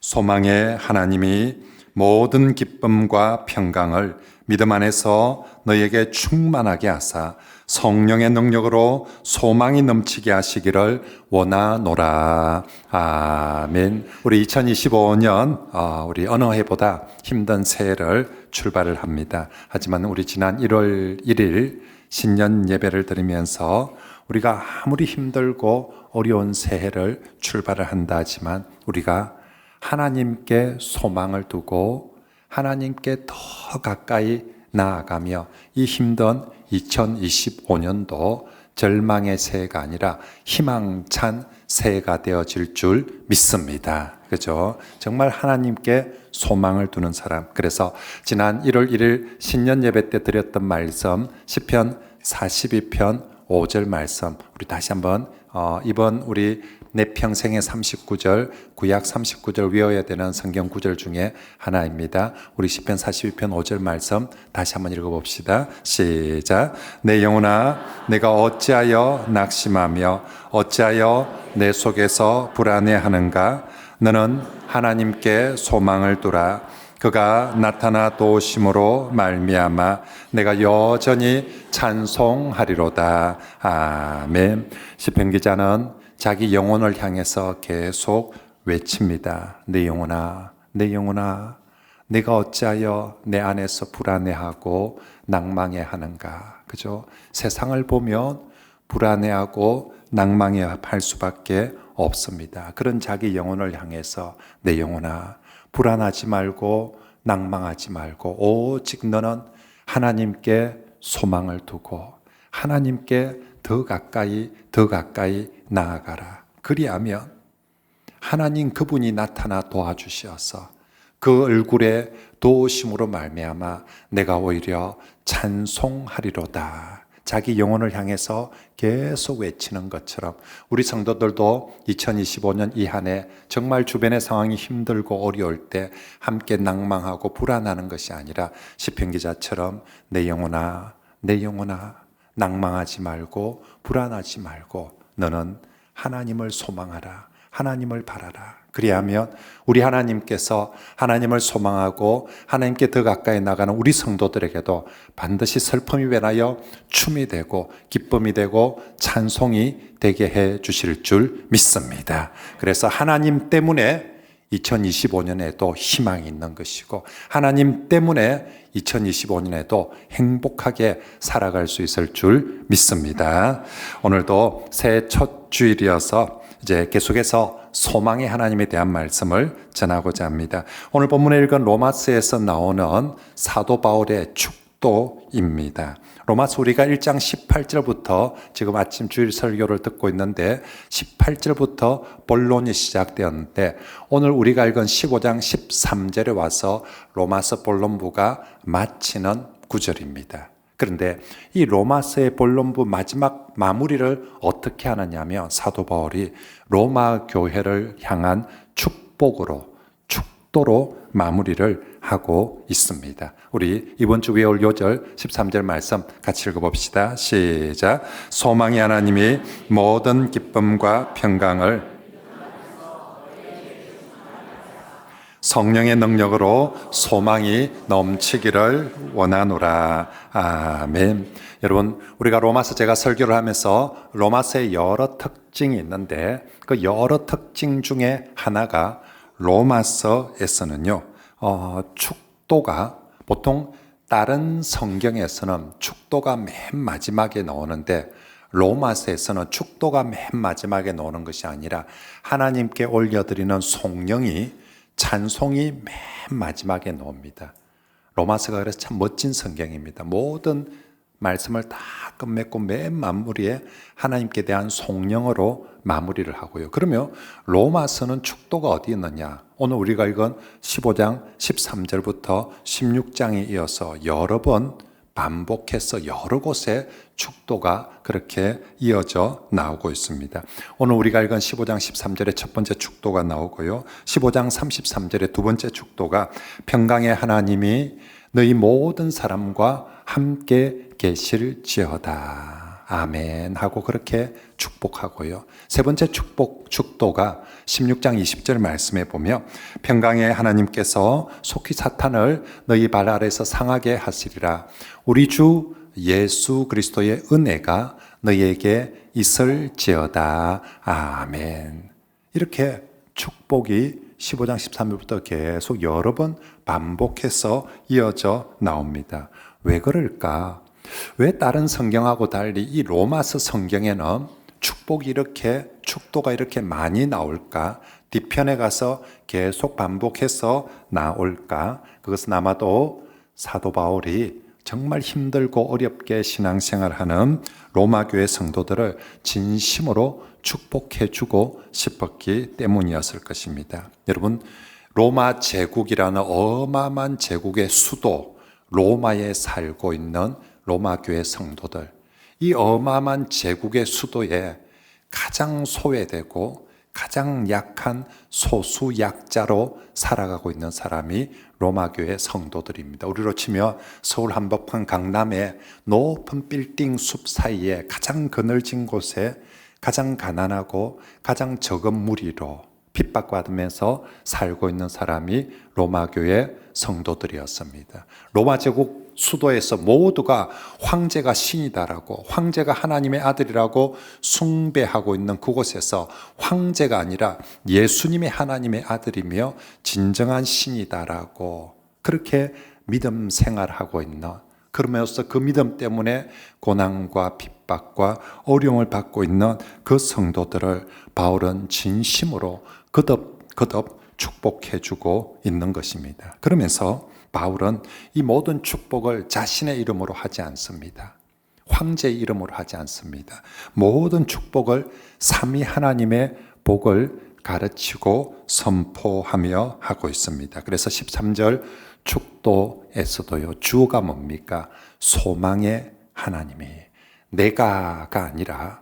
소망의 하나님이 모든 기쁨과 평강을 믿음 안에서 너에게 충만하게 하사 성령의 능력으로 소망이 넘치게 하시기를 원하노라. 아멘. 우리 2025년 우리 어느 해보다 힘든 새해를 출발을 합니다. 하지만 우리 지난 1월 1일 신년 예배를 드리면서 우리가 아무리 힘들고 어려운 새해를 출발을 한다 하지만 우리가 하나님께 소망을 두고 하나님께 더 가까이 나아가며 이 힘든 2025년도 절망의 새해가 아니라 희망찬 새해가 되어질 줄 믿습니다. 그죠? 정말 하나님께 소망을 두는 사람. 그래서 지난 1월 1일 신년 예배 때 드렸던 말씀 시편 42편 5절 말씀 우리 다시 한번 이번 우리 내 평생의 39절 구약 39절 외워야 되는 성경 구절 중에 하나입니다. 우리 시편 42편 5절 말씀 다시 한번 읽어봅시다. 시작. 내 영혼아 내가 어찌하여 낙심하며 어찌하여 내 속에서 불안해하는가. 너는 하나님께 소망을 두라. 그가 나타나 도우심으로 말미암아 내가 여전히 찬송하리로다. 아멘. 시편 기자는 자기 영혼을 향해서 계속 외칩니다. 내 영혼아, 내 영혼아, 내가 어찌하여 내 안에서 불안해하고 낭망해하는가. 그죠? 세상을 보면 불안해하고 낭망해할 수밖에 없습니다. 그런 자기 영혼을 향해서 내 영혼아, 불안하지 말고 낭망하지 말고 오직 너는 하나님께 소망을 두고 하나님께 더 가까이 나아가라. 그리하면 하나님 그분이 나타나 도와주시어서 그 얼굴에 도우심으로 말미암아 내가 오히려 찬송하리로다. 자기 영혼을 향해서 계속 외치는 것처럼 우리 성도들도 2025년 이 한 해 정말 주변의 상황이 힘들고 어려울 때 함께 낭망하고 불안하는 것이 아니라 시편 기자처럼 내 영혼아, 내 영혼아 낭망하지 말고 불안하지 말고 너는 하나님을 소망하라. 하나님을 바라라. 그리하면 우리 하나님께서 하나님을 소망하고 하나님께 더 가까이 나가는 우리 성도들에게도 반드시 슬픔이 변하여 춤이 되고 기쁨이 되고 찬송이 되게 해 주실 줄 믿습니다. 그래서 하나님 때문에 2025년에도 희망이 있는 것이고 하나님 때문에 2025년에도 행복하게 살아갈 수 있을 줄 믿습니다. 오늘도 새해 첫 주일이어서 이제 계속해서 소망의 하나님에 대한 말씀을 전하고자 합니다. 오늘 본문에 읽은 로마서에서 나오는 사도 바울의 축도입니다. 로마서 우리가 1장 18절부터 지금 아침 주일 설교를 듣고 있는데 18절부터 본론이 시작되었는데 오늘 우리가 읽은 15장 13절에 와서 로마서 본론부가 마치는 구절입니다. 그런데 이 로마서의 본론부 마지막 마무리를 어떻게 하느냐면 사도 바울이 로마 교회를 향한 축도로 마무리를 하고 있습니다. 우리 이번 주 외울 요절 13절 말씀 같이 읽어봅시다. 시작. 소망의 하나님이 모든 기쁨과 평강을 성령의 능력으로 소망이 넘치기를 원하노라. 아멘. 여러분, 우리가 로마서 제가 설교를 하면서 로마서의 여러 특징이 있는데 그 여러 특징 중에 하나가 로마서에서는요, 축도가 보통 다른 성경에서는 축도가 맨 마지막에 나오는데 로마서에서는 축도가 맨 마지막에 나오는 것이 아니라 하나님께 올려드리는 송영이 찬송이 맨 마지막에 나옵니다. 로마서가 그래서 참 멋진 성경입니다. 모든 말씀을 다 끝맺고 맨 마무리에 하나님께 대한 송영으로 마무리를 하고요. 그러면 로마서는 축도가 어디 있느냐? 오늘 우리가 읽은 15장 13절부터 16장에 이어서 여러 번 반복해서 여러 곳에 축도가 그렇게 이어져 나오고 있습니다. 오늘 우리가 읽은 15장 13절에 첫 번째 축도가 나오고요. 15장 33절에 두 번째 축도가 평강의 하나님이 너희 모든 사람과 함께 계실지어다. 아멘 하고 그렇게 축복하고요. 세 번째 축도가 16장 20절 말씀에 보면 평강의 하나님께서 속히 사탄을 너희 발 아래에서 상하게 하시리라. 우리 주 예수 그리스도의 은혜가 너희에게 있을지어다. 아멘. 이렇게 축복이 15장 13절부터 계속 여러 번 반복해서 이어져 나옵니다. 왜 그럴까? 왜 다른 성경하고 달리 이 로마서 성경에는 축도가 이렇게 많이 나올까? 뒤편에 가서 계속 반복해서 나올까? 그것은 아마도 사도 바울이 정말 힘들고 어렵게 신앙생활하는 로마 교회 성도들을 진심으로 축복해주고 싶었기 때문이었을 것입니다. 여러분, 로마 제국이라는 어마어마한 제국의 수도 로마에 살고 있는 로마 교회 성도들, 이 어마어마한 제국의 수도에 가장 소외되고 가장 약한 소수 약자로 살아가고 있는 사람이 로마 교회 성도들입니다. 우리로 치면 서울 한복판 강남의 높은 빌딩 숲 사이에 가장 그늘진 곳에 가장 가난하고 가장 적은 무리로 핍박받으면서 살고 있는 사람이 로마 교회 성도들이었습니다. 로마 제국 수도에서 모두가 황제가 신이다라고, 황제가 하나님의 아들이라고 숭배하고 있는 그곳에서 황제가 아니라 예수님이 하나님의 아들이며 진정한 신이다라고 그렇게 믿음 생활하고 있는, 그러면서 그 믿음 때문에 고난과 핍박과 어려움을 받고 있는 그 성도들을 바울은 진심으로 거듭 축복해주고 있는 것입니다. 그러면서 바울은 이 모든 축복을 자신의 이름으로 하지 않습니다. 황제의 이름으로 하지 않습니다. 모든 축복을 삼위 하나님의 복을 가르치고 선포하며 하고 있습니다. 그래서 13절 축도에서도요, 주어가 뭡니까? 소망의 하나님이, 내가가 아니라,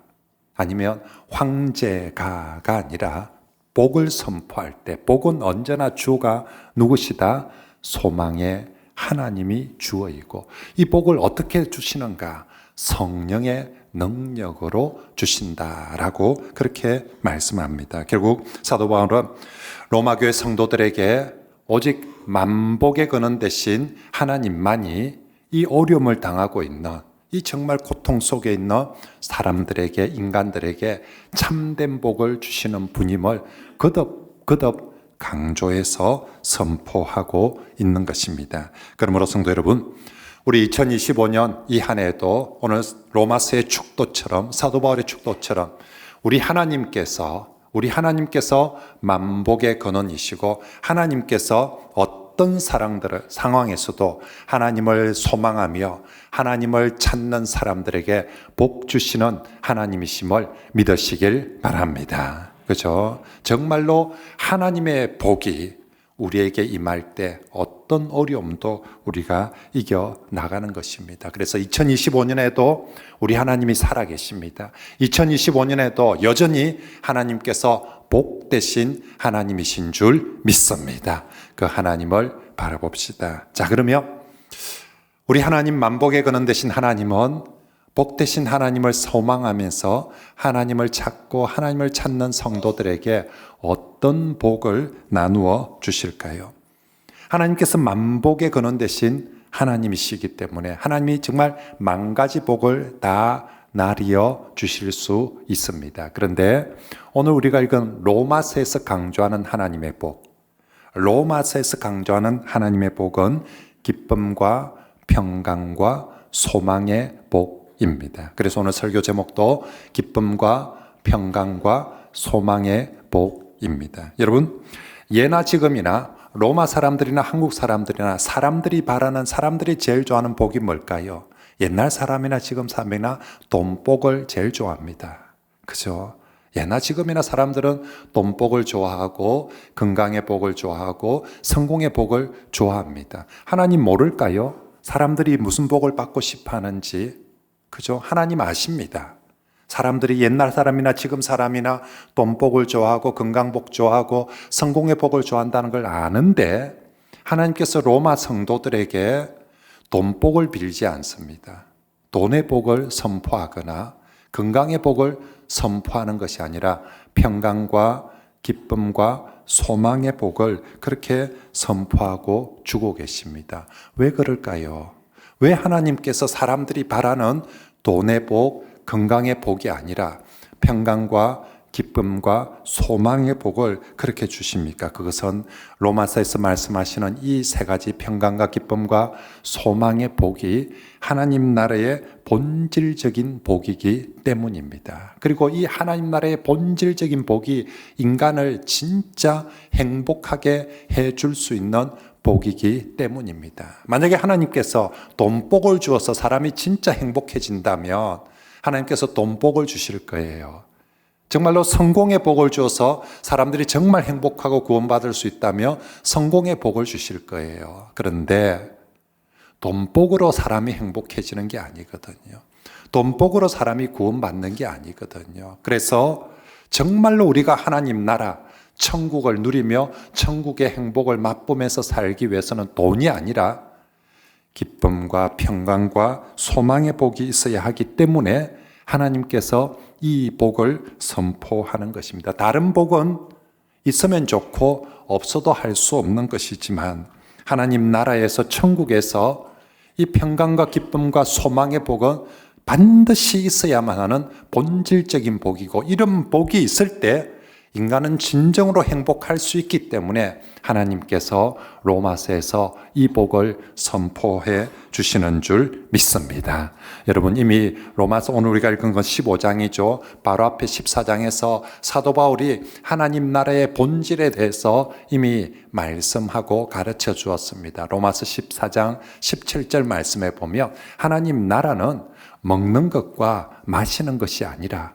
아니면 황제가가 아니라 복을 선포할 때, 복은 언제나 주가 누구시다? 소망의 하나님이 주어이고, 이 복을 어떻게 주시는가? 성령의 능력으로 주신다라고 그렇게 말씀합니다. 결국 사도 바울은 로마 교회 성도들에게 오직 만복에 거는 대신 하나님만이 이 어려움을 당하고 있는, 이 정말 고통 속에 있는 사람들에게, 인간들에게 참된 복을 주시는 분임을 거듭 강조해서 선포하고 있는 것입니다. 그러므로 성도 여러분, 우리 2025년 이 한 해도 오늘 로마서의 축도처럼, 사도 바울의 축도처럼 우리 하나님께서 만복의 근원이시고, 하나님께서 어떤 상황에서도 하나님을 소망하며 하나님을 찾는 사람들에게 복 주시는 하나님이심을 믿으시길 바랍니다. 그죠? 정말로 하나님의 복이 우리에게 임할 때 어떤 어려움도 우리가 이겨 나가는 것입니다. 그래서 2025년에도 우리 하나님이 살아계십니다. 2025년에도 여전히 하나님께서 복 되신 하나님이신 줄 믿습니다. 그 하나님을 바라봅시다. 자, 그러면 우리 하나님 만복의 근원 되신 하나님은 복 되신 하나님을 소망하면서 하나님을 찾고 하나님을 찾는 성도들에게 어떤 복을 나누어 주실까요? 하나님께서 만복의 근원 되신 하나님이시기 때문에 하나님이 정말 만 가지 복을 다 나뉘어 주실 수 있습니다. 그런데 오늘 우리가 읽은 로마서에서 강조하는 하나님의 복, 로마서에서 강조하는 하나님의 복은 기쁨과 평강과 소망의 복입니다. 그래서 오늘 설교 제목도 기쁨과 평강과 소망의 복입니다. 여러분, 예나 지금이나 로마 사람들이나 한국 사람들이나 사람들이 바라는, 사람들이 제일 좋아하는 복이 뭘까요? 옛날 사람이나 지금 사람이나 돈복을 제일 좋아합니다. 그죠? 예나 지금이나 사람들은 돈복을 좋아하고 건강의 복을 좋아하고 성공의 복을 좋아합니다. 하나님 모를까요? 사람들이 무슨 복을 받고 싶어 하는지. 그죠? 하나님 아십니다. 사람들이 옛날 사람이나 지금 사람이나 돈복을 좋아하고 건강복 좋아하고 성공의 복을 좋아한다는 걸 아는데 하나님께서 로마 성도들에게 돈복을 빌지 않습니다. 돈의 복을 선포하거나 건강의 복을 선포하는 것이 아니라 평강과 기쁨과 소망의 복을 그렇게 선포하고 주고 계십니다. 왜 그럴까요? 왜 하나님께서 사람들이 바라는 돈의 복, 건강의 복이 아니라 평강과 기쁨과 소망의 복을 그렇게 주십니까? 그것은 로마서에서 말씀하시는 이 세 가지 평강과 기쁨과 소망의 복이 하나님 나라의 본질적인 복이기 때문입니다. 그리고 이 하나님 나라의 본질적인 복이 인간을 진짜 행복하게 해줄 수 있는 복이기 때문입니다. 만약에 하나님께서 돈복을 주어서 사람이 진짜 행복해진다면 하나님께서 돈복을 주실 거예요. 정말로 성공의 복을 주어서 사람들이 정말 행복하고 구원받을 수 있다며 성공의 복을 주실 거예요. 그런데 돈복으로 사람이 행복해지는 게 아니거든요. 돈복으로 사람이 구원받는 게 아니거든요. 그래서 정말로 우리가 하나님 나라, 천국을 누리며 천국의 행복을 맛보면서 살기 위해서는 돈이 아니라 기쁨과 평강과 소망의 복이 있어야 하기 때문에 하나님께서 이 복을 선포하는 것입니다. 다른 복은 있으면 좋고 없어도 할 수 없는 것이지만 하나님 나라에서 천국에서 이 평강과 기쁨과 소망의 복은 반드시 있어야만 하는 본질적인 복이고 이런 복이 있을 때 인간은 진정으로 행복할 수 있기 때문에 하나님께서 로마서에서 이 복을 선포해 주시는 줄 믿습니다. 여러분 이미 로마서 오늘 우리가 읽은 건 15장이죠. 바로 앞에 14장에서 사도 바울이 하나님 나라의 본질에 대해서 이미 말씀하고 가르쳐 주었습니다. 로마서 14장 17절 말씀에 보면 하나님 나라는 먹는 것과 마시는 것이 아니라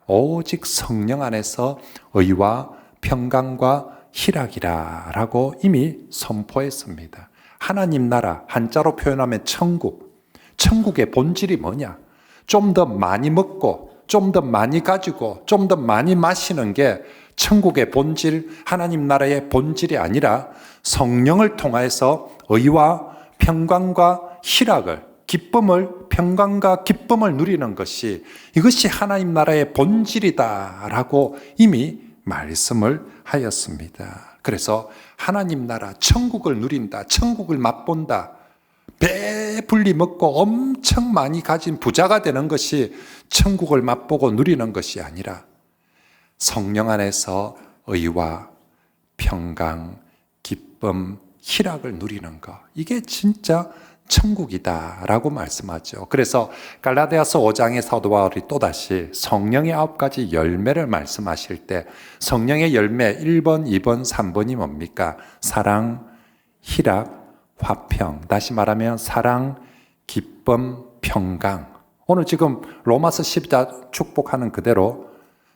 오직 성령 안에서 의와 평강과 희락이라 라고 이미 선포했습니다. 하나님 나라, 한자로 표현하면 천국. 천국의 본질이 뭐냐? 좀 더 많이 먹고, 좀 더 많이 가지고, 좀 더 많이 마시는 게 천국의 본질, 하나님 나라의 본질이 아니라 성령을 통해서 의와 평강과 희락을 기쁨을, 평강과 기쁨을 누리는 것이 이것이 하나님 나라의 본질이다라고 이미 말씀을 하였습니다. 그래서 하나님 나라, 천국을 누린다, 천국을 맛본다, 배불리 먹고 엄청 많이 가진 부자가 되는 것이 천국을 맛보고 누리는 것이 아니라 성령 안에서 의와 평강, 기쁨, 희락을 누리는 것. 이게 진짜 천국이다라고 말씀하죠. 그래서 갈라디아서 5장의 사도 바울이 또다시 성령의 9가지 열매를 말씀하실 때 성령의 열매 1번, 2번, 3번이 뭡니까? 사랑, 희락, 화평. 다시 말하면 사랑, 기쁨, 평강. 오늘 지금 로마서 10장 축복하는 그대로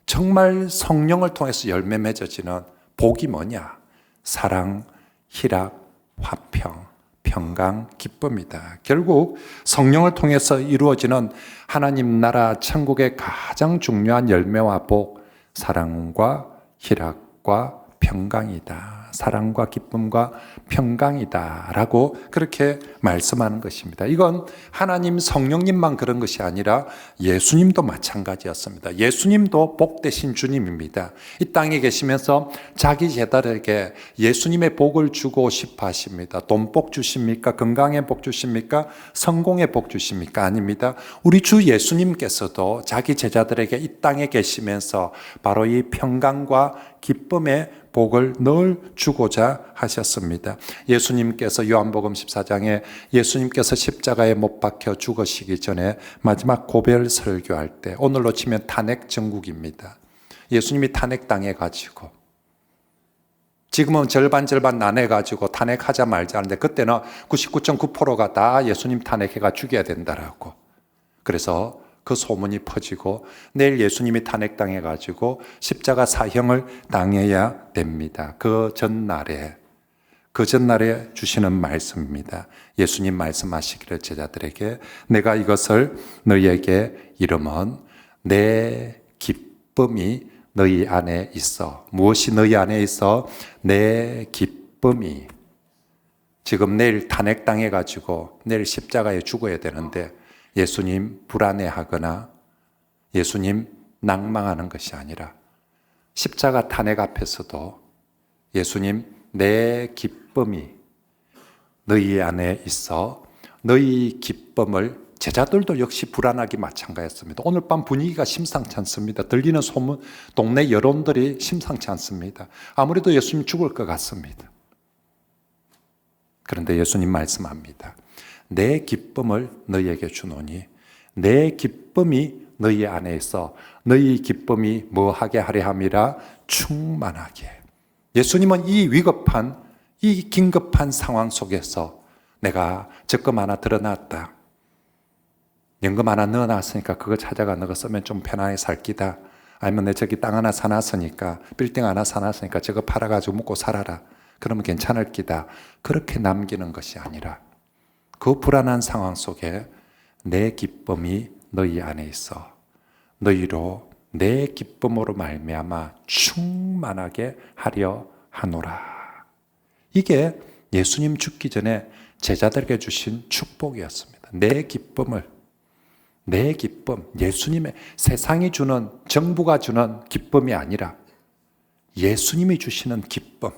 정말 성령을 통해서 열매 맺어지는 복이 뭐냐? 사랑, 희락, 화평. 평강, 기쁨이다. 결국 성령을 통해서 이루어지는 하나님 나라 천국의 가장 중요한 열매와 복, 사랑과 희락과 평강이다. 사랑과 기쁨과 평강이다 라고 그렇게 말씀하는 것입니다. 이건 하나님 성령님만 그런 것이 아니라 예수님도 마찬가지였습니다. 예수님도 복되신 주님입니다. 이 땅에 계시면서 자기 제자들에게 예수님의 복을 주고 싶어 하십니다. 돈복 주십니까? 건강의 복 주십니까? 성공의 복 주십니까? 아닙니다. 우리 주 예수님께서도 자기 제자들에게 이 땅에 계시면서 바로 이 평강과 기쁨의 복을 늘 주고자 하셨습니다. 예수님께서 요한복음 14장에 예수님께서 십자가에 못 박혀 죽으시기 전에 마지막 고별 설교할 때 오늘로 치면 탄핵 정국입니다. 예수님이 탄핵당해 가지고 지금은 절반 나눠 가지고 탄핵하자 말자 하는데 그때는 99.9%가 다 예수님 탄핵해가 죽여야 된다라고. 그래서 그 소문이 퍼지고 내일 예수님이 탄핵당해 가지고 십자가 사형을 당해야 됩니다. 그 전날에 주시는 말씀입니다. 예수님 말씀하시기를 제자들에게 내가 이것을 너희에게 이르면 내 기쁨이 너희 안에 있어. 무엇이 너희 안에 있어? 내 기쁨이. 지금 내일 탄핵당해 가지고 내일 십자가에 죽어야 되는데 예수님 불안해하거나 예수님 낭망하는 것이 아니라 십자가 탄핵 앞에서도 예수님 내 기쁨이 너희 안에 있어 너희 기쁨을 제자들도 역시 불안하기 마찬가지였습니다. 오늘 밤 분위기가 심상치 않습니다. 들리는 소문, 동네 여론들이 심상치 않습니다. 아무래도 예수님 죽을 것 같습니다. 그런데 예수님 말씀합니다. 내 기쁨을 너희에게 주노니 내 기쁨이 너희 안에 있어 너희 기쁨이 뭐하게 하려 함이라 충만하게. 예수님은 이 위급한 이 긴급한 상황 속에서 내가 적금 하나 들어놨다. 연금 하나 넣어놨으니까 그거 찾아가 너가 쓰면 좀 편안하게 살 기다. 아니면 내 저기 땅 하나 사놨으니까 빌딩 하나 사놨으니까 저거 팔아가지고 먹고 살아라. 그러면 괜찮을 기다. 그렇게 남기는 것이 아니라 그 불안한 상황 속에 내 기쁨이 너희 안에 있어 너희로 내 기쁨으로 말미암아 충만하게 하려 하노라. 이게 예수님 죽기 전에 제자들에게 주신 축복이었습니다. 내 기쁨을, 내 기쁨, 예수님의 세상이 주는, 정부가 주는 기쁨이 아니라 예수님이 주시는 기쁨,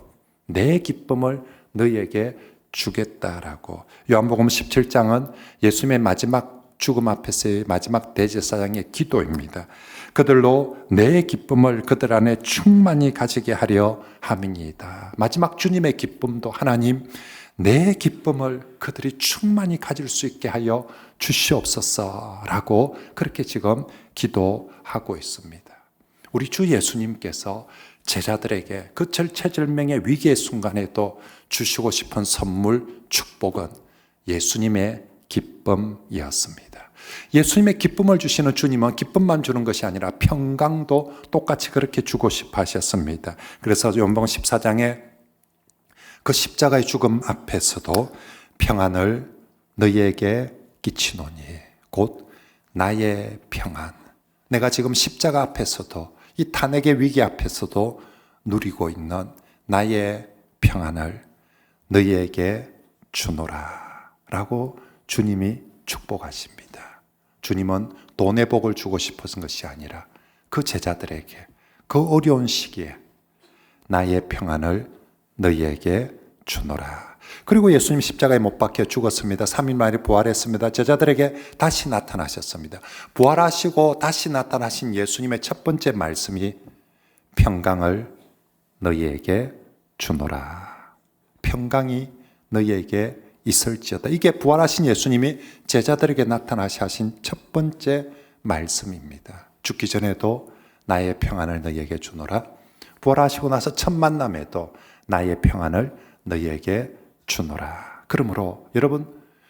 내 기쁨을 너희에게 주겠다라고. 요한복음 17장은 예수님의 마지막 죽음 앞에서의 마지막 대제사장의 기도입니다. 그들로 내 기쁨을 그들 안에 충만히 가지게 하려 함이니이다. 마지막 주님의 기쁨도 하나님 내 기쁨을 그들이 충만히 가질 수 있게 하여 주시옵소서라고 그렇게 지금 기도하고 있습니다. 우리 주 예수님께서 제자들에게 그 절체절명의 위기의 순간에도 주시고 싶은 선물, 축복은 예수님의 기쁨이었습니다. 예수님의 기쁨을 주시는 주님은 기쁨만 주는 것이 아니라 평강도 똑같이 그렇게 주고 싶어 하셨습니다. 그래서 요한복음 14장에 그 십자가의 죽음 앞에서도 평안을 너희에게 끼치노니 곧 나의 평안. 내가 지금 십자가 앞에서도 이 탄핵의 위기 앞에서도 누리고 있는 나의 평안을 너희에게 주노라 라고 주님이 축복하십니다. 주님은 돈의 복을 주고 싶었던 것이 아니라 그 제자들에게 그 어려운 시기에 나의 평안을 너희에게 주노라. 그리고 예수님 십자가에 못 박혀 죽었습니다. 3일 만에 부활했습니다. 제자들에게 다시 나타나셨습니다. 부활하시고 다시 나타나신 예수님의 첫 번째 말씀이 평강을 너희에게 주노라. 평강이 너희에게 있을지어다. 이게 부활하신 예수님이 제자들에게 나타나신 첫 번째 말씀입니다. 죽기 전에도 나의 평안을 너희에게 주노라. 부활하시고 나서 첫 만남에도 나의 평안을 너희에게 주노라. 그러므로 여러분,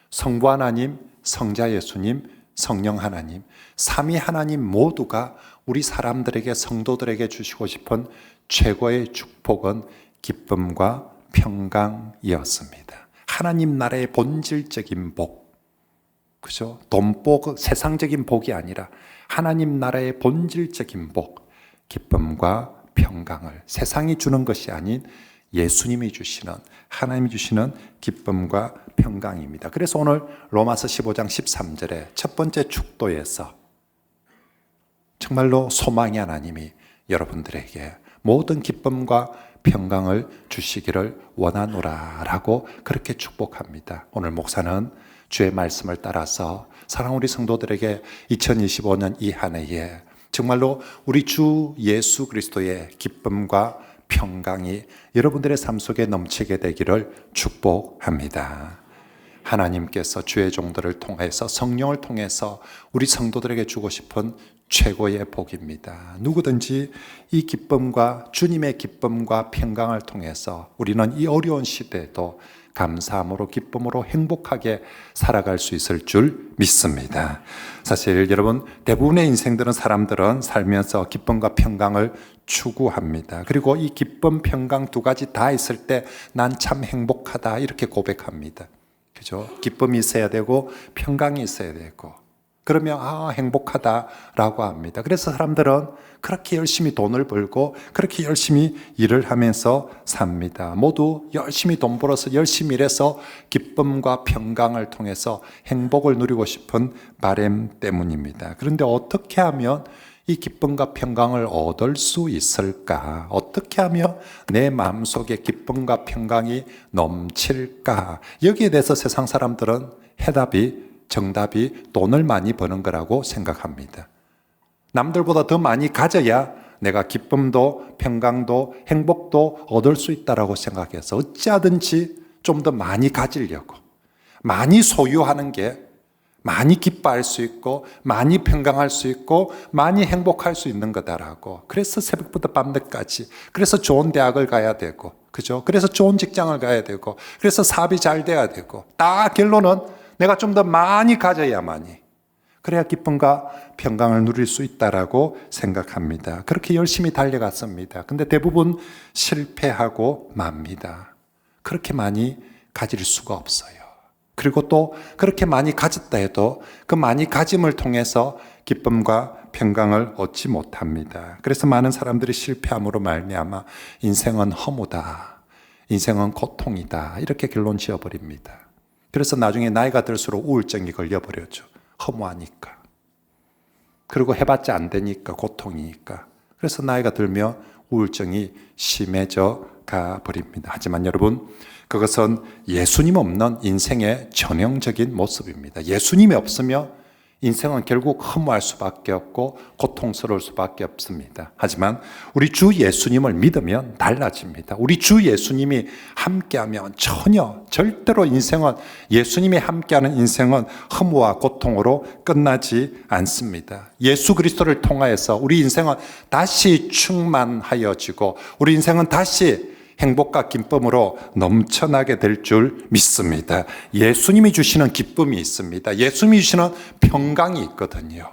성부 하나님, 성자 예수님, 성령 하나님, 삼위 하나님 모두가 우리 사람들에게, 성도들에게 주시고 싶은 최고의 축복은 기쁨과 평강이었습니다. 하나님 나라의 본질적인 복, 그죠? 돈복, 세상적인 복이 아니라 하나님 나라의 본질적인 복, 기쁨과 평강을 세상이 주는 것이 아닌 예수님이 주시는, 하나님이 주시는 기쁨과 평강입니다. 그래서 오늘 로마서 15장 13절에 첫 번째 축도에서 정말로 소망의 하나님이 여러분들에게 모든 기쁨과 평강을 주시기를 원하노라 라고 그렇게 축복합니다. 오늘 목사는 주의 말씀을 따라서 사랑하는 우리 성도들에게 2025년 이 한 해에 정말로 우리 주 예수 그리스도의 기쁨과 평강이 여러분들의 삶 속에 넘치게 되기를 축복합니다. 하나님께서 주의 종들을 통해서 성령을 통해서 우리 성도들에게 주고 싶은 최고의 복입니다. 누구든지 이 기쁨과 주님의 기쁨과 평강을 통해서 우리는 이 어려운 시대에도 감사함으로 기쁨으로 행복하게 살아갈 수 있을 줄 믿습니다. 사실 여러분, 대부분의 인생들은 사람들은 살면서 기쁨과 평강을 추구합니다. 그리고 이 기쁨, 평강 두 가지 다 있을 때 난 참 행복하다 이렇게 고백합니다. 그죠? 기쁨이 있어야 되고 평강이 있어야 되고, 그러면 행복하다라고 합니다. 그래서 사람들은 그렇게 열심히 돈을 벌고 그렇게 열심히 일을 하면서 삽니다. 모두 열심히 돈 벌어서 열심히 일해서 기쁨과 평강을 통해서 행복을 누리고 싶은 바람 때문입니다. 그런데 어떻게 하면 이 기쁨과 평강을 얻을 수 있을까? 어떻게 하면 내 마음속에 기쁨과 평강이 넘칠까? 여기에 대해서 세상 사람들은 정답이 돈을 많이 버는 거라고 생각합니다. 남들보다 더 많이 가져야 내가 기쁨도 평강도 행복도 얻을 수 있다고 생각해서 어찌하든지 좀 더 많이 가지려고, 많이 소유하는 게 많이 기뻐할 수 있고 많이 평강할 수 있고 많이 행복할 수 있는 거다라고. 그래서 새벽부터 밤늦까지, 그래서 좋은 대학을 가야 되고, 그죠? 그래서 좋은 직장을 가야 되고, 그래서 사업이 잘 돼야 되고, 다 결론은 내가 좀 더 많이 가져야만이, 그래야 기쁨과 평강을 누릴 수 있다라고 생각합니다. 그렇게 열심히 달려갔습니다. 근데 대부분 실패하고 맙니다. 그렇게 많이 가질 수가 없어요. 그리고 또 그렇게 많이 가졌다 해도 그 많이 가짐을 통해서 기쁨과 평강을 얻지 못합니다. 그래서 많은 사람들이 실패함으로 말미암아 인생은 허무다, 인생은 고통이다, 이렇게 결론 지어버립니다. 그래서 나중에 나이가 들수록 우울증이 걸려버렸죠. 허무하니까. 그리고 해봤자 안 되니까, 고통이니까. 그래서 나이가 들면 우울증이 심해져 가버립니다. 하지만 여러분, 그것은 예수님 없는 인생의 전형적인 모습입니다. 예수님이 없으면 인생은 결국 허무할 수밖에 없고 고통스러울 수밖에 없습니다. 하지만 우리 주 예수님을 믿으면 달라집니다. 우리 주 예수님이 함께하면 절대로 인생은, 예수님이 함께하는 인생은 허무와 고통으로 끝나지 않습니다. 예수 그리스도를 통하여서 우리 인생은 다시 충만하여지고 우리 인생은 다시 행복과 기쁨으로 넘쳐나게 될 줄 믿습니다. 예수님이 주시는 기쁨이 있습니다. 예수님이 주시는 평강이 있거든요.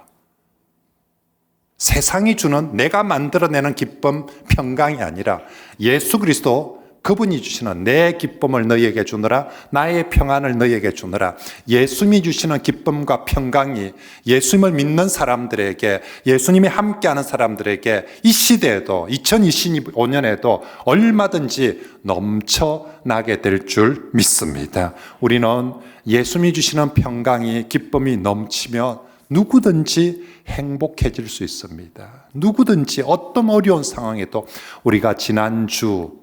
세상이 주는, 내가 만들어내는 기쁨, 평강이 아니라 예수 그리스도, 그분이 주시는 내 기쁨을 너희에게 주느라, 나의 평안을 너희에게 주느라. 예수님이 주시는 기쁨과 평강이 예수님을 믿는 사람들에게, 예수님이 함께하는 사람들에게 이 시대에도, 2025년에도 얼마든지 넘쳐나게 될 줄 믿습니다. 우리는 예수님이 주시는 평강이, 기쁨이 넘치면 누구든지 행복해질 수 있습니다. 누구든지 어떤 어려운 상황에도, 우리가 지난주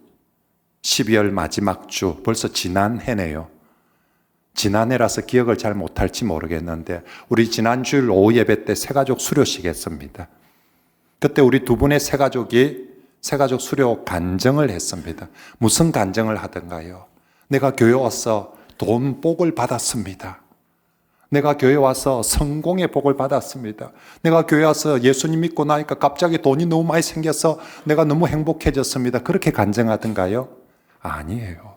12월 마지막 주, 벌써 지난해네요. 지난해라서 기억을 잘 못할지 모르겠는데 우리 지난주일 오후 예배 때 새가족 수료식 했습니다. 그때 우리 두 분의 새가족이 새가족 수료 간증을 했습니다. 무슨 간증을 하던가요? 내가 교회 와서 돈 복을 받았습니다. 내가 교회 와서 성공의 복을 받았습니다. 내가 교회 와서 예수님 믿고 나니까 갑자기 돈이 너무 많이 생겨서 내가 너무 행복해졌습니다. 그렇게 간증하던가요? 아니에요.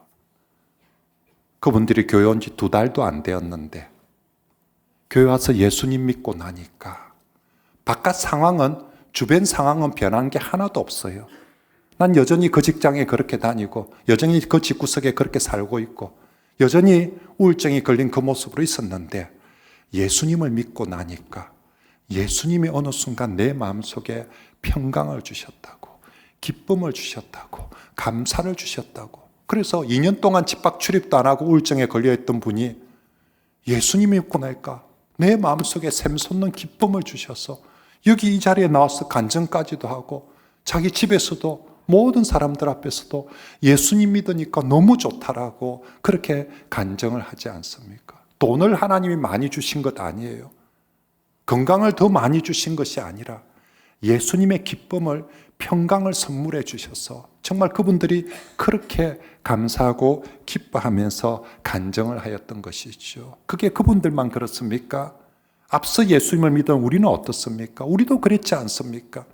그분들이 교회 온 지 2달도 안 되었는데 교회 와서 예수님 믿고 나니까 바깥 상황은, 주변 상황은 변한 게 하나도 없어요. 난 여전히 그 직장에 그렇게 다니고 여전히 그 집구석에 그렇게 살고 있고 여전히 우울증이 걸린 그 모습으로 있었는데 예수님을 믿고 나니까 예수님이 어느 순간 내 마음속에 평강을 주셨다고, 기쁨을 주셨다고, 감사를 주셨다고. 그래서 2년 동안 집밖 출입도 안 하고 우울증에 걸려있던 분이 예수님이 믿고 나니까 내 마음속에 샘솟는 기쁨을 주셔서 여기 이 자리에 나와서 간증까지도 하고 자기 집에서도 모든 사람들 앞에서도 예수님 믿으니까 너무 좋다라고 그렇게 간증을 하지 않습니까? 돈을 하나님이 많이 주신 것 아니에요. 건강을 더 많이 주신 것이 아니라 예수님의 기쁨을, 평강을 선물해 주셔서 정말 그분들이 그렇게 감사하고 기뻐하면서 간증을 하였던 것이죠. 그게 그분들만 그렇습니까? 앞서 예수님을 믿은 우리는 어떻습니까? 우리도 그랬지 않습니까?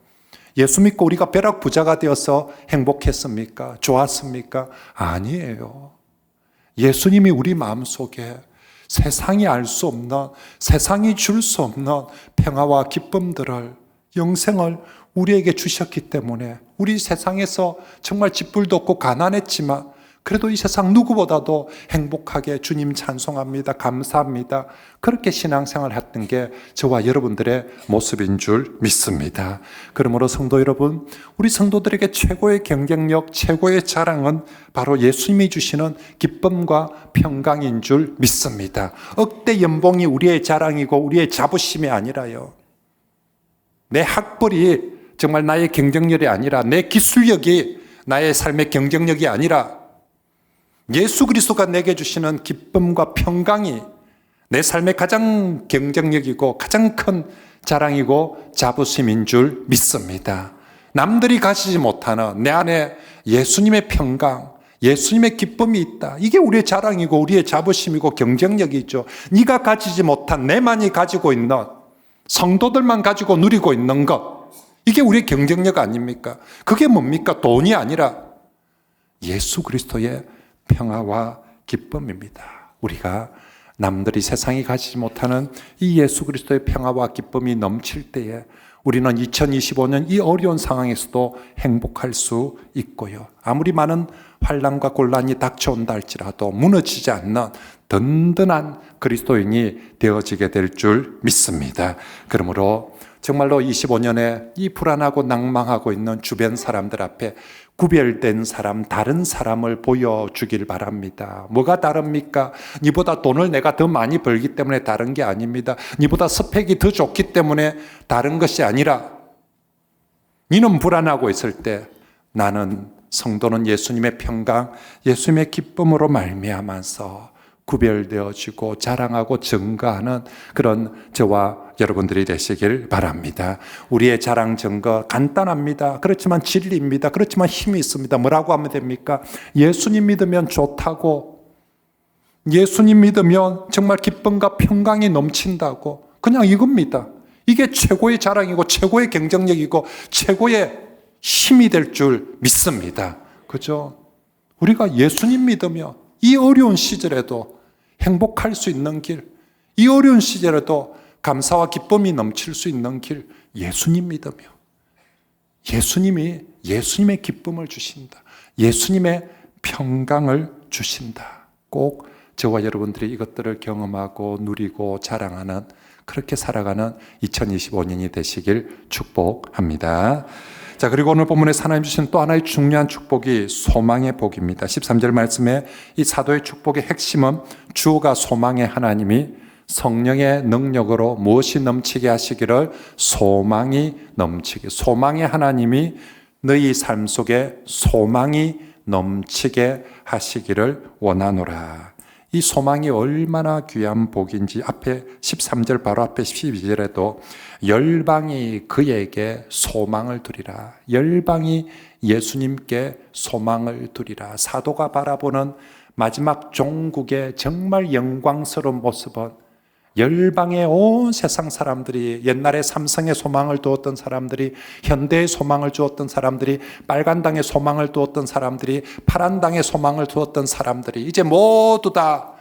예수 믿고 우리가 벼락 부자가 되어서 행복했습니까? 좋았습니까? 아니에요. 예수님이 우리 마음속에 세상이 알 수 없는, 세상이 줄 수 없는 평화와 기쁨들을, 영생을 우리에게 주셨기 때문에 우리 세상에서 정말 짓불도 없고 가난했지만 그래도 이 세상 누구보다도 행복하게 주님 찬송합니다. 감사합니다. 그렇게 신앙생활 했던 게 저와 여러분들의 모습인 줄 믿습니다. 그러므로 성도 여러분, 우리 성도들에게 최고의 경쟁력, 최고의 자랑은 바로 예수님이 주시는 기쁨과 평강인 줄 믿습니다. 억대 연봉이 우리의 자랑이고 우리의 자부심이 아니라요. 내 학벌이 정말 나의 경쟁력이 아니라, 내 기술력이 나의 삶의 경쟁력이 아니라, 예수 그리스도가 내게 주시는 기쁨과 평강이 내 삶의 가장 경쟁력이고 가장 큰 자랑이고 자부심인 줄 믿습니다. 남들이 가지지 못하는 내 안에 예수님의 평강, 예수님의 기쁨이 있다. 이게 우리의 자랑이고 우리의 자부심이고 경쟁력이죠. 네가 가지지 못한, 내만이 가지고 있는, 성도들만 가지고 누리고 있는 것, 이게 우리의 경쟁력 아닙니까? 그게 뭡니까? 돈이 아니라 예수 그리스도의 평화와 기쁨입니다. 우리가 남들이 세상이 가지지 못하는 이 예수 그리스도의 평화와 기쁨이 넘칠 때에 우리는 2025년 이 어려운 상황에서도 행복할 수 있고요. 아무리 많은 환난과 곤란이 닥쳐온다 할지라도 무너지지 않는 든든한 그리스도인이 되어지게 될 줄 믿습니다. 그러므로 정말로 25년에 이 불안하고 낭망하고 있는 주변 사람들 앞에 구별된 사람, 다른 사람을 보여주길 바랍니다. 뭐가 다릅니까? 니보다 돈을 내가 더 많이 벌기 때문에 다른 게 아닙니다. 니보다 스펙이 더 좋기 때문에 다른 것이 아니라, 니는 불안하고 있을 때 나는, 성도는 예수님의 평강, 예수님의 기쁨으로 말미암아서 구별되어지고 자랑하고 증거하는 그런 저와 여러분들이 되시길 바랍니다. 우리의 자랑 증거 간단합니다. 그렇지만 진리입니다. 그렇지만 힘이 있습니다. 뭐라고 하면 됩니까? 예수님 믿으면 좋다고, 예수님 믿으면 정말 기쁨과 평강이 넘친다고, 그냥 이겁니다. 이게 최고의 자랑이고 최고의 경쟁력이고 최고의 힘이 될 줄 믿습니다. 그죠? 우리가 예수님 믿으면 이 어려운 시절에도 행복할 수 있는 길, 이 어려운 시절에도 감사와 기쁨이 넘칠 수 있는 길, 예수님 믿으며, 예수님이 예수님의 기쁨을 주신다, 예수님의 평강을 주신다. 꼭 저와 여러분들이 이것들을 경험하고 누리고 자랑하는, 그렇게 살아가는 2025년이 되시길 축복합니다. 자, 그리고 오늘 본문에서 하나님 주신 또 하나의 중요한 축복이 소망의 복입니다. 13절 말씀에 이 사도의 축복의 핵심은 주가 소망의 하나님이 성령의 능력으로 무엇이 넘치게 하시기를, 소망이 넘치게, 소망의 하나님이 너희 삶 속에 소망이 넘치게 하시기를 원하노라. 이 소망이 얼마나 귀한 복인지 앞에 13절 바로 앞에 12절에도 열방이 그에게 소망을 두리라. 열방이 예수님께 소망을 두리라. 사도가 바라보는 마지막 종국의 정말 영광스러운 모습은 열방의 온 세상 사람들이, 옛날에 삼성의 소망을 두었던 사람들이, 현대의 소망을 두었던 사람들이, 빨간 당의 소망을 두었던 사람들이, 파란 당의 소망을 두었던 사람들이 이제 모두 다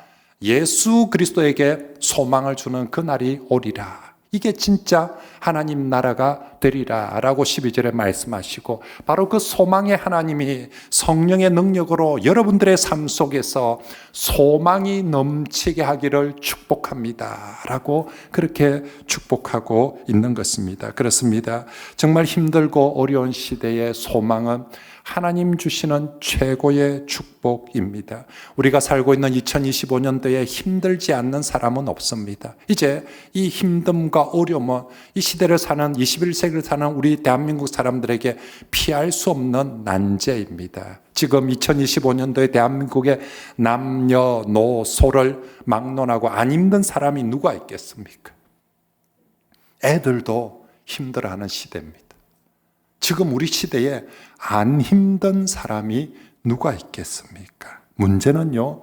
예수 그리스도에게 소망을 주는 그날이 오리라. 이게 진짜 하나님 나라가 되리라 라고 12절에 말씀하시고, 바로 그 소망의 하나님이 성령의 능력으로 여러분들의 삶 속에서 소망이 넘치게 하기를 축복합니다 라고 그렇게 축복하고 있는 것입니다. 그렇습니다. 정말 힘들고 어려운 시대의 소망은 하나님 주시는 최고의 축복입니다. 우리가 살고 있는 2025년도에 힘들지 않는 사람은 없습니다. 이제 이 힘듦과 어려움은 이 시대를 사는, 21세기를 사는 우리 대한민국 사람들에게 피할 수 없는 난제입니다. 지금 2025년도에 대한민국의 남녀노소를 막론하고 안 힘든 사람이 누가 있겠습니까? 애들도 힘들어하는 시대입니다. 지금 우리 시대에 안 힘든 사람이 누가 있겠습니까? 문제는요,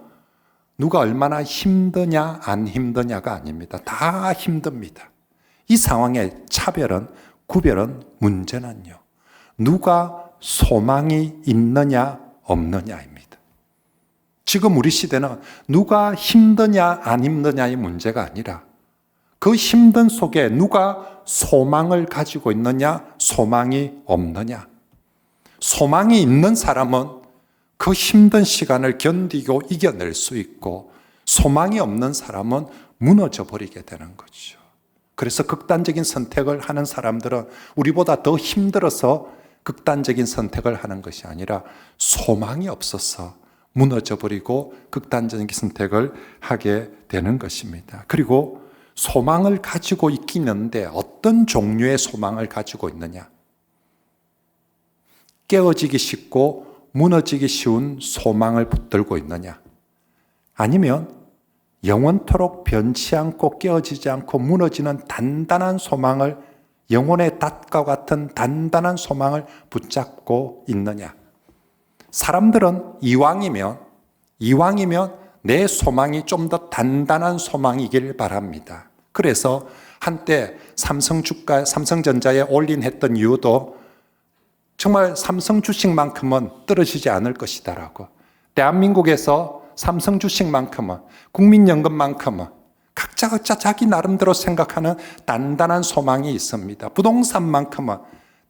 누가 얼마나 힘드냐 안 힘드냐가 아닙니다. 다 힘듭니다. 이 상황의 차별은, 구별은, 문제는요, 누가 소망이 있느냐 없느냐입니다. 지금 우리 시대는 누가 힘드냐 안 힘드냐의 문제가 아니라 그 힘든 속에 누가 소망을 가지고 있느냐, 소망이 없느냐. 소망이 있는 사람은 그 힘든 시간을 견디고 이겨낼 수 있고, 소망이 없는 사람은 무너져 버리게 되는 거죠. 그래서 극단적인 선택을 하는 사람들은 우리보다 더 힘들어서 극단적인 선택을 하는 것이 아니라 소망이 없어서 무너져 버리고 극단적인 선택을 하게 되는 것입니다. 그리고 소망을 가지고 있기는데 어떤 종류의 소망을 가지고 있느냐? 깨어지기 쉽고 무너지기 쉬운 소망을 붙들고 있느냐? 아니면 영원토록 변치 않고 깨어지지 않고 무너지는 단단한 소망을, 영혼의 닷과 같은 단단한 소망을 붙잡고 있느냐? 사람들은 이왕이면 내 소망이 좀 더 단단한 소망이길 바랍니다. 그래서 한때 삼성전자에 올인했던 이유도 정말 삼성 주식만큼은 떨어지지 않을 것이다라고. 대한민국에서 삼성 주식만큼은, 국민연금만큼은 각자 자기 나름대로 생각하는 단단한 소망이 있습니다. 부동산만큼은,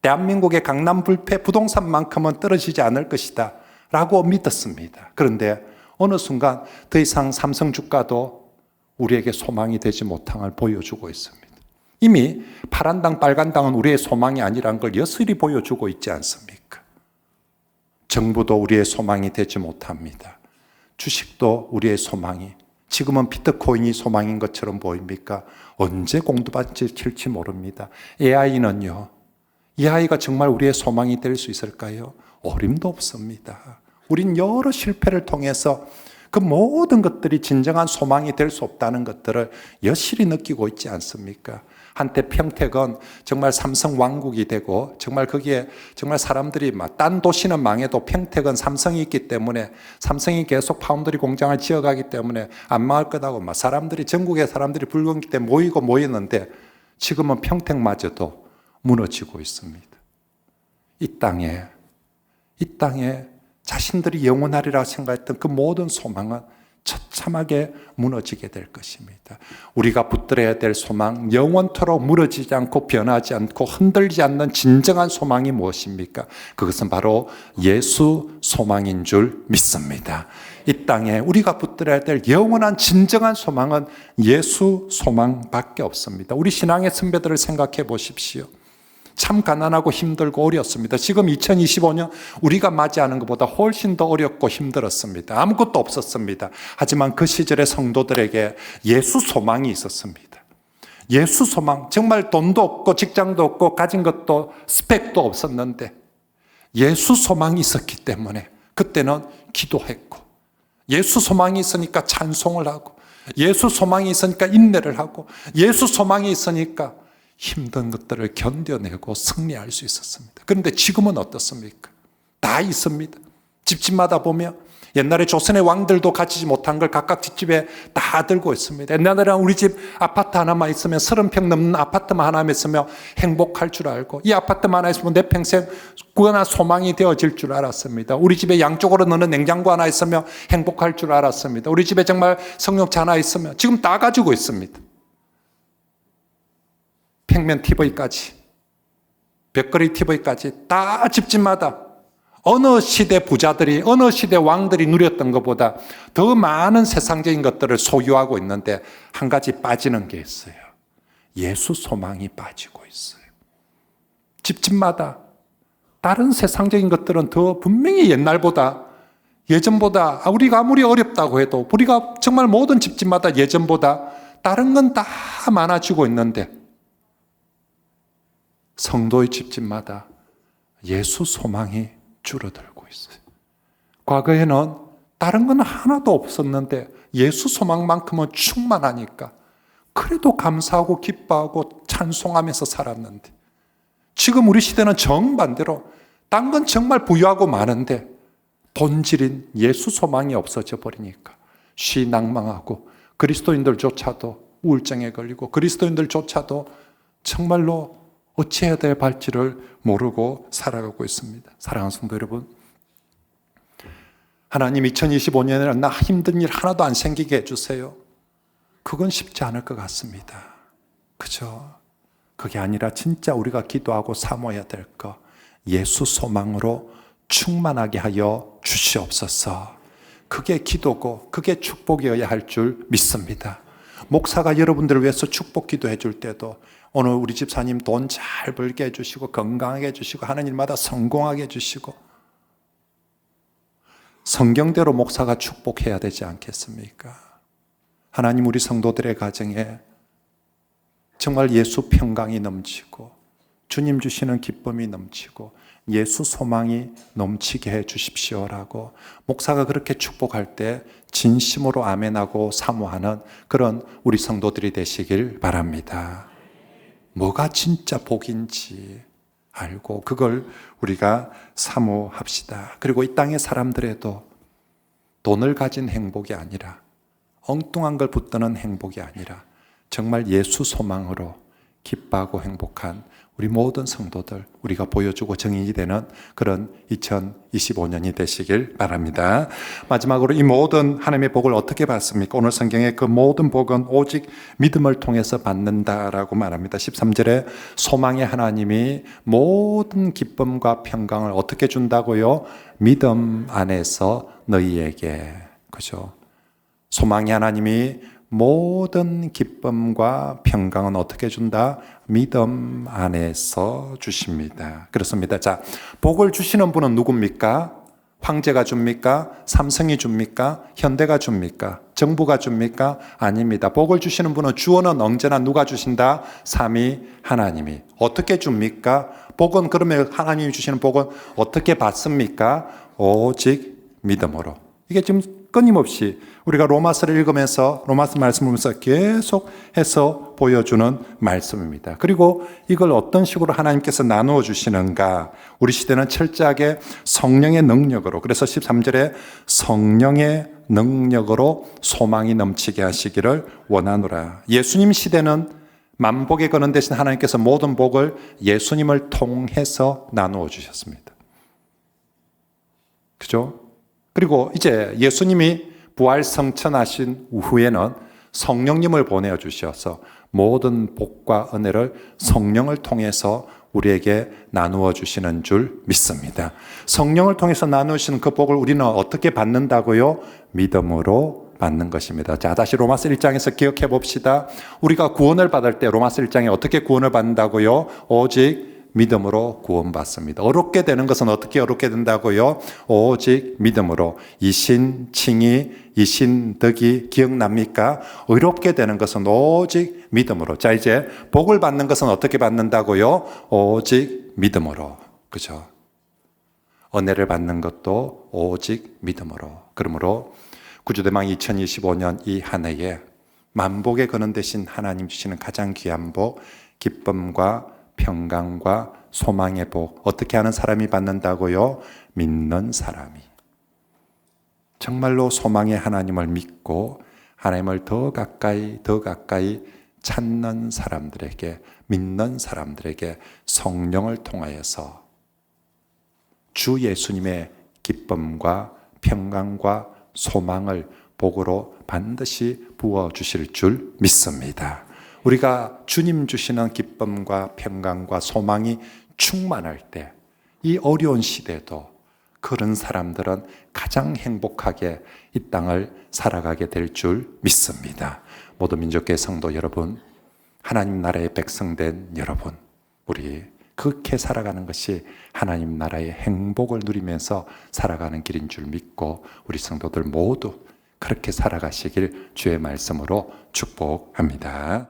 대한민국의 강남 불패 부동산만큼은 떨어지지 않을 것이다 라고 믿었습니다. 그런데 어느 순간 더 이상 삼성 주가도 우리에게 소망이 되지 못한 걸 보여주고 있습니다. 이미 파란당 빨간당은 우리의 소망이 아니라는 걸 여실히 보여주고 있지 않습니까? 정부도 우리의 소망이 되지 못합니다. 주식도 우리의 소망이, 지금은 비트코인이 소망인 것처럼 보입니까? 언제 공두밭일지 모릅니다. AI는요, AI가 정말 우리의 소망이 될 수 있을까요? 어림도 없습니다. 우린 여러 실패를 통해서 그 모든 것들이 진정한 소망이 될 수 없다는 것들을 여실히 느끼고 있지 않습니까? 한때 평택은 정말 삼성 왕국이 되고, 정말 거기에 정말 사람들이 딴 도시는 망해도 평택은 삼성이 있기 때문에, 삼성이 계속 파운드리 공장을 지어가기 때문에 안 망할 거다고 사람들이, 전국의 사람들이 불경기 때 모였는데 지금은 평택마저도 무너지고 있습니다. 이 땅에 자신들이 영원하리라 생각했던 그 모든 소망은 처참하게 무너지게 될 것입니다. 우리가 붙들어야 될 소망, 영원토록 무너지지 않고 변하지 않고 흔들리지 않는 진정한 소망이 무엇입니까? 그것은 바로 예수 소망인 줄 믿습니다. 이 땅에 우리가 붙들어야 될 영원한 진정한 소망은 예수 소망밖에 없습니다. 우리 신앙의 선배들을 생각해 보십시오. 참 가난하고 힘들고 어렵습니다. 지금 2025년 우리가 맞이하는 것보다 훨씬 더 어렵고 힘들었습니다. 아무것도 없었습니다. 하지만 그 시절의 성도들에게 예수 소망이 있었습니다. 예수 소망, 정말 돈도 없고 직장도 없고 가진 것도 스펙도 없었는데 예수 소망이 있었기 때문에 그때는 기도했고, 예수 소망이 있으니까 찬송을 하고, 예수 소망이 있으니까 인내를 하고, 예수 소망이 있으니까 힘든 것들을 견뎌내고 승리할 수 있었습니다. 그런데 지금은 어떻습니까? 다 있습니다. 집집마다 보면 옛날에 조선의 왕들도 가지지 못한 걸 각각 집집에 다 들고 있습니다. 옛날에는 우리 집 아파트 하나만 있으면 30평 넘는 아파트만 하나만 있으면 행복할 줄 알고, 이 아파트만 하나 있으면 내 평생 구원한 소망이 되어질 줄 알았습니다. 우리 집에 양쪽으로 넣는 냉장고 하나 있으면 행복할 줄 알았습니다. 우리 집에 정말 성욕차 하나 있으면, 지금 다 가지고 있습니다. 평면 TV까지, 벽걸이 TV까지 다 집집마다 어느 시대 부자들이, 어느 시대 왕들이 누렸던 것보다 더 많은 세상적인 것들을 소유하고 있는데 한 가지 빠지는 게 있어요. 예수 소망이 빠지고 있어요. 집집마다 다른 세상적인 것들은 더 분명히 옛날보다, 예전보다, 우리가 아무리 어렵다고 해도 우리가 정말 모든 집집마다 예전보다 다른 건 다 많아지고 있는데 성도의 집집마다 예수 소망이 줄어들고 있어요. 과거에는 다른 건 하나도 없었는데 예수 소망만큼은 충만하니까 그래도 감사하고 기뻐하고 찬송하면서 살았는데, 지금 우리 시대는 정반대로 딴 건 정말 부유하고 많은데 본질인 예수 소망이 없어져 버리니까 쉬 낭망하고, 그리스도인들조차도 우울증에 걸리고, 그리스도인들조차도 정말로 어찌해야 될 발지를 모르고 살아가고 있습니다. 사랑하는 성도 여러분, 하나님 2025년에는 나 힘든 일 하나도 안 생기게 해주세요. 그건 쉽지 않을 것 같습니다. 그죠? 그게 아니라 진짜 우리가 기도하고 사모해야 될 것, 예수 소망으로 충만하게 하여 주시옵소서. 주시옵소서. 그게 기도고 그게 축복이어야 할 줄 믿습니다. 목사가 여러분들을 위해서 축복 기도해 줄 때도 오늘 우리 집사님 돈 잘 벌게 해주시고 건강하게 해주시고 하는 일마다 성공하게 해주시고 성경대로 목사가 축복해야 되지 않겠습니까? 하나님 우리 성도들의 가정에 정말 예수 평강이 넘치고 주님 주시는 기쁨이 넘치고 예수 소망이 넘치게 해 주십시오라고 목사가 그렇게 축복할 때 진심으로 아멘하고 사모하는 그런 우리 성도들이 되시길 바랍니다. 뭐가 진짜 복인지 알고 그걸 우리가 사모합시다. 그리고 이 땅의 사람들에도 돈을 가진 행복이 아니라 엉뚱한 걸 붙드는 행복이 아니라 정말 예수 소망으로 기뻐하고 행복한 우리 모든 성도들 우리가 보여주고 정인이 되는 그런 2025년이 되시길 바랍니다. 마지막으로 이 모든 하나님의 복을 어떻게 받습니까? 오늘 성경에 그 모든 복은 오직 믿음을 통해서 받는다라고 말합니다. 13절에 소망의 하나님이 모든 기쁨과 평강을 어떻게 준다고요? 믿음 안에서 너희에게. 그죠? 소망의 하나님이 모든 기쁨과 평강은 어떻게 준다? 믿음 안에서 주십니다. 그렇습니다. 자, 복을 주시는 분은 누굽니까? 황제가 줍니까? 삼성이 줍니까? 현대가 줍니까? 정부가 줍니까? 아닙니다. 복을 주시는 분은 주어는 언제나 누가 주신다? 삼위 하나님이. 어떻게 줍니까? 복은 그러면 하나님이 주시는 복은 어떻게 받습니까? 오직 믿음으로. 이게 지금 끊임없이 우리가 로마서를 읽으면서 로마서 말씀을 보면서 계속해서 보여주는 말씀입니다. 그리고 이걸 어떤 식으로 하나님께서 나누어 주시는가? 우리 시대는 철저하게 성령의 능력으로, 그래서 13절에 성령의 능력으로 소망이 넘치게 하시기를 원하노라. 예수님 시대는 만복에 거는 대신 하나님께서 모든 복을 예수님을 통해서 나누어 주셨습니다. 그죠? 그리고 이제 예수님이 부활성천하신 후에는 성령님을 보내어 주셔서 모든 복과 은혜를 성령을 통해서 우리에게 나누어 주시는 줄 믿습니다. 성령을 통해서 나누시는 그 복을 우리는 어떻게 받는다고요? 믿음으로 받는 것입니다. 자, 다시 로마서 1장에서 기억해 봅시다. 우리가 구원을 받을 때 로마서 1장에 어떻게 구원을 받는다고요? 오직 믿음으로 구원받습니다. 어렵게 되는 것은 어떻게 어렵게 된다고요? 오직 믿음으로. 이신, 칭의, 이신, 덕이 기억납니까? 어렵게 되는 것은 오직 믿음으로. 자, 이제 복을 받는 것은 어떻게 받는다고요? 오직 믿음으로. 그죠? 은혜를 받는 것도 오직 믿음으로. 그러므로 구주대망 2025년 이 한 해에 만복에 거는 대신 하나님 주시는 가장 귀한 복, 기쁨과 평강과 소망의 복 어떻게 하는 사람이 받는다고요? 믿는 사람이. 정말로 소망의 하나님을 믿고 하나님을 더 가까이 찾는 사람들에게, 믿는 사람들에게 성령을 통하여서 주 예수님의 기쁨과 평강과 소망을 복으로 반드시 부어주실 줄 믿습니다. 우리가 주님 주시는 기쁨과 평강과 소망이 충만할 때 이 어려운 시대도 그런 사람들은 가장 행복하게 이 땅을 살아가게 될 줄 믿습니다. 모든 민족계 성도 여러분, 하나님 나라의 백성된 여러분, 우리 그렇게 살아가는 것이 하나님 나라의 행복을 누리면서 살아가는 길인 줄 믿고 우리 성도들 모두 그렇게 살아가시길 주의 말씀으로 축복합니다.